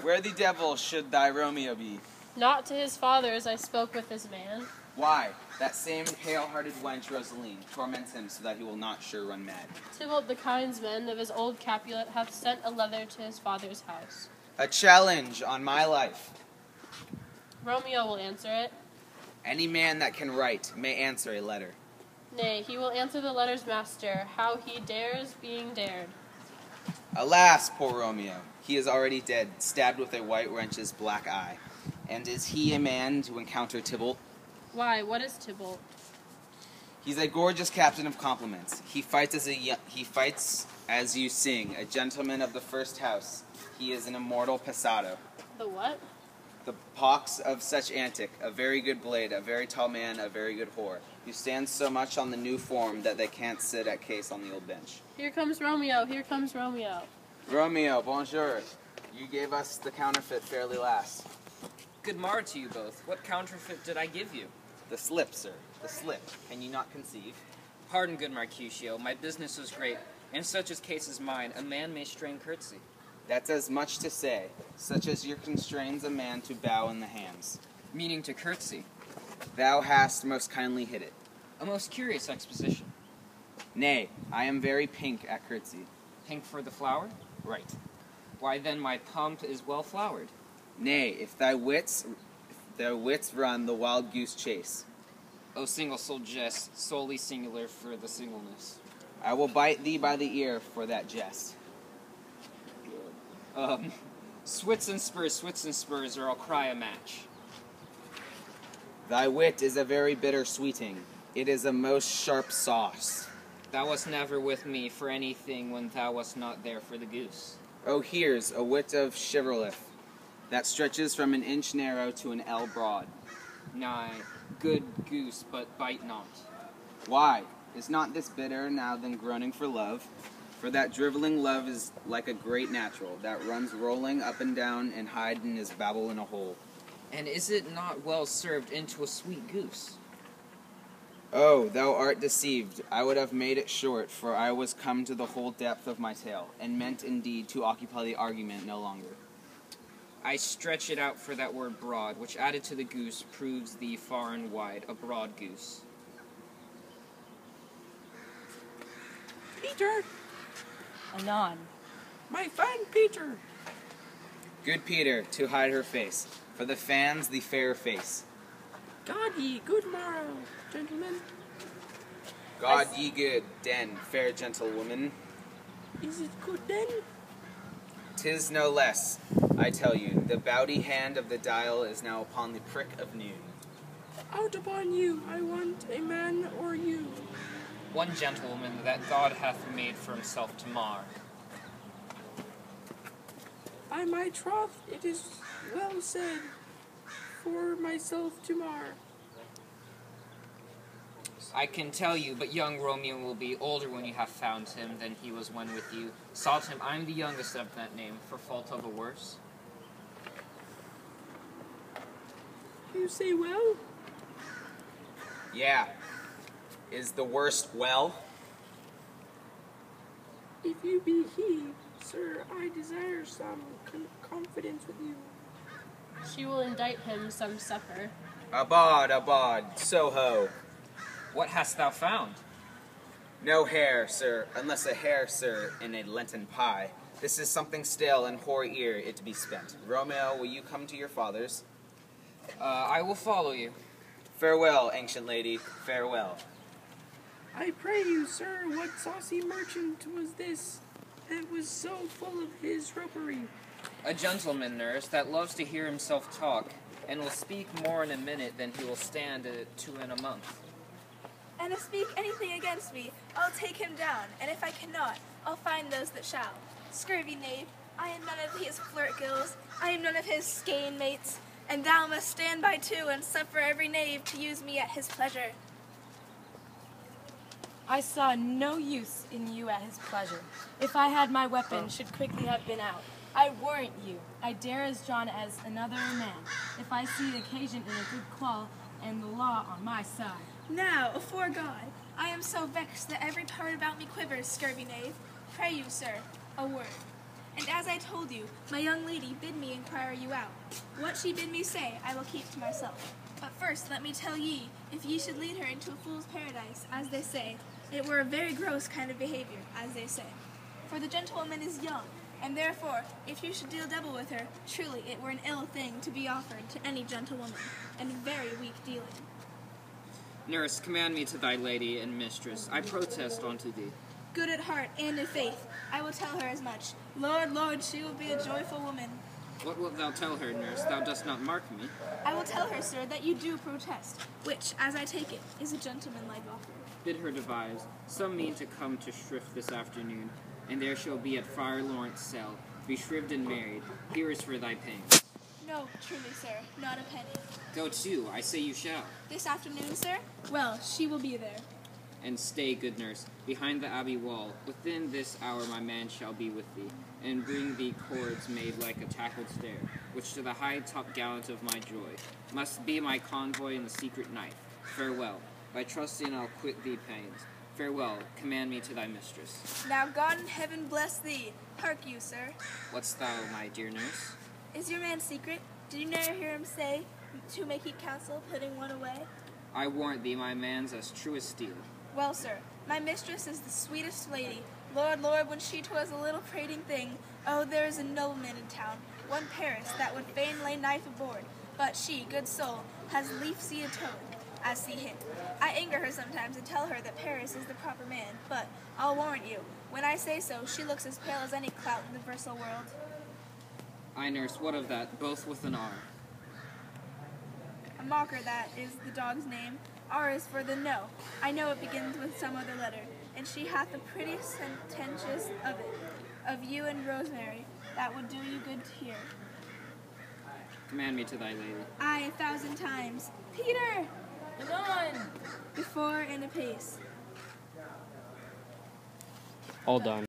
Where the devil should thy Romeo be? Not to his father as I spoke with this man. Why, that same pale-hearted wench Rosaline torments him so that he will not sure run mad. Tybalt the kinsman of his old Capulet hath sent a letter to his father's house. A challenge on my life. Romeo will answer it. Any man that can write may answer a letter. Nay, he will answer the letter's master, how he dares being dared. Alas, poor Romeo, he is already dead, stabbed with a white wench's black eye. And is he a man to encounter Tybalt? Why, what is Tybalt? He's a gorgeous captain of compliments. He fights as you sing, a gentleman of the first house. He is an immortal passado. The what? The pox of such antic, a very good blade, a very tall man, a very good whore. You stand so much on the new form that they can't sit at case on the old bench. Here comes Romeo, here comes Romeo. Romeo, bonjour. You gave us the counterfeit fairly last. Good morrow to you both. What counterfeit did I give you? The slip, sir, the slip. Can you not conceive? Pardon, good Mercutio, my business was great. In such a case as mine, a man may strain courtesy. That's as much to say, such as your constrains a man to bow in the hands. Meaning to courtesy. Thou hast most kindly hit it. A most curious exposition. Nay, I am very pink at courtesy. Pink for the flower? Right. Why then my pump is well flowered. Nay, if thy wits run the wild goose chase. O single-souled jest, solely singular for the singleness. I will bite thee by the ear for that jest. Swits and spurs, or I'll cry a match. Thy wit is a very bitter sweeting. It is a most sharp sauce. Thou wast never with me for anything when thou wast not there for the goose. Oh, here's a wit of chivalrith that stretches from an inch narrow to an ell broad. Nay, good goose, but bite not. Why, is not this bitter now than groaning for love? For that driveling love is like a great natural, that runs rolling up and down and hide in his babble in a hole. And is it not well served into a sweet goose? Oh, thou art deceived. I would have made it short, for I was come to the whole depth of my tale, and meant indeed to occupy the argument no longer. I stretch it out for that word broad, which added to the goose proves thee far and wide, a broad goose. Peter! Anon. My fine Peter! Good Peter, to hide her face, for the fans the fair face. God ye good morrow, gentlemen. God ye good, den, fair gentlewoman. Is it good then? 'Tis no less, I tell you. The bouty hand of the dial is now upon the prick of noon. Out upon you, I want a man or you. One gentlewoman that God hath made for himself to mar. By my troth, it is well said, for myself to mar. I can tell you, but young Romeo will be older when you have found him than he was when with you. Sought him, I'm the youngest of that name, for fault of a worse. You say well? Yeah. Is the worst well? If you be he, sir, I desire some confidence with you. She will indict him some supper. Abad, so-ho. What hast thou found? No hare, sir, unless a hare, sir, in a Lenten pie. This is something stale and poor ear it to be spent. Romeo, will you come to your father's? I will follow you. Farewell, ancient lady, farewell. I pray you, sir, what saucy merchant was this that was so full of his ropery? A gentleman, nurse, that loves to hear himself talk, and will speak more in a minute than he will stand to in a month. And if speak anything against me, I'll take him down, and if I cannot, I'll find those that shall. Scurvy knave, I am none of his flirt gills, I am none of his skein mates, and thou must stand by too, and suffer every knave to use me at his pleasure. I saw no use in you at his pleasure. If I had my weapon, should quickly have been out. I warrant you, I dare as John as another man, if I see occasion in a good quarrel, and the law on my side. Now, afore God, I am so vexed that every part about me quivers, scurvy knave. Pray you, sir, a word. And as I told you, my young lady bid me inquire you out. What she bid me say, I will keep to myself. But first let me tell ye, if ye should lead her into a fool's paradise, as they say, it were a very gross kind of behavior, as they say. For the gentlewoman is young, and therefore, if you should deal double with her, truly it were an ill thing to be offered to any gentlewoman, and very weak dealing. Nurse, command me to thy lady and mistress. I protest unto thee. Good at heart and in faith, I will tell her as much. Lord, Lord, she will be a joyful woman. What wilt thou tell her, nurse? Thou dost not mark me. I will tell her, sir, that you do protest, which, as I take it, is a gentlemanlike offer. Bid her devise. Some mean to come to shrift this afternoon, and there shall be at Friar Lawrence cell, be shrived and married. Here is for thy pains. No, truly, sir, not a penny. Go to, I say you shall. This afternoon, sir? Well, she will be there. And stay, good nurse, behind the abbey wall. Within this hour my man shall be with thee, and bring thee cords made like a tackled stair, which to the high top gallant of my joy must be my convoy in the secret night. Farewell. By trusting I'll quit thee pains. Farewell. Command me to thy mistress. Now God in heaven bless thee. Hark you, sir. What's thou, my dear nurse? Is your man secret? Did you never hear him say, to make keep counsel, putting one away? I warrant thee my man's as true as steel. Well, sir, my mistress is the sweetest lady. Lord, Lord, when she 'twas a little prating thing, oh, there is a nobleman in town, one Paris, that would fain lay knife aboard, but she, good soul, has lief see a toad, as see him. I anger her sometimes and tell her that Paris is the proper man, but I'll warrant you, when I say so, she looks as pale as any clout in the versal world. Aye, nurse, what of that? Both with an R. A mocker, that is the dog's name. R is for the no. I know it begins with some other letter, and she hath the prettiest sententious of it, of you and Rosemary, that would do you good to hear. Command me to thy lady. Aye, 1,000 times. Peter! Anon! Before and apace. All done.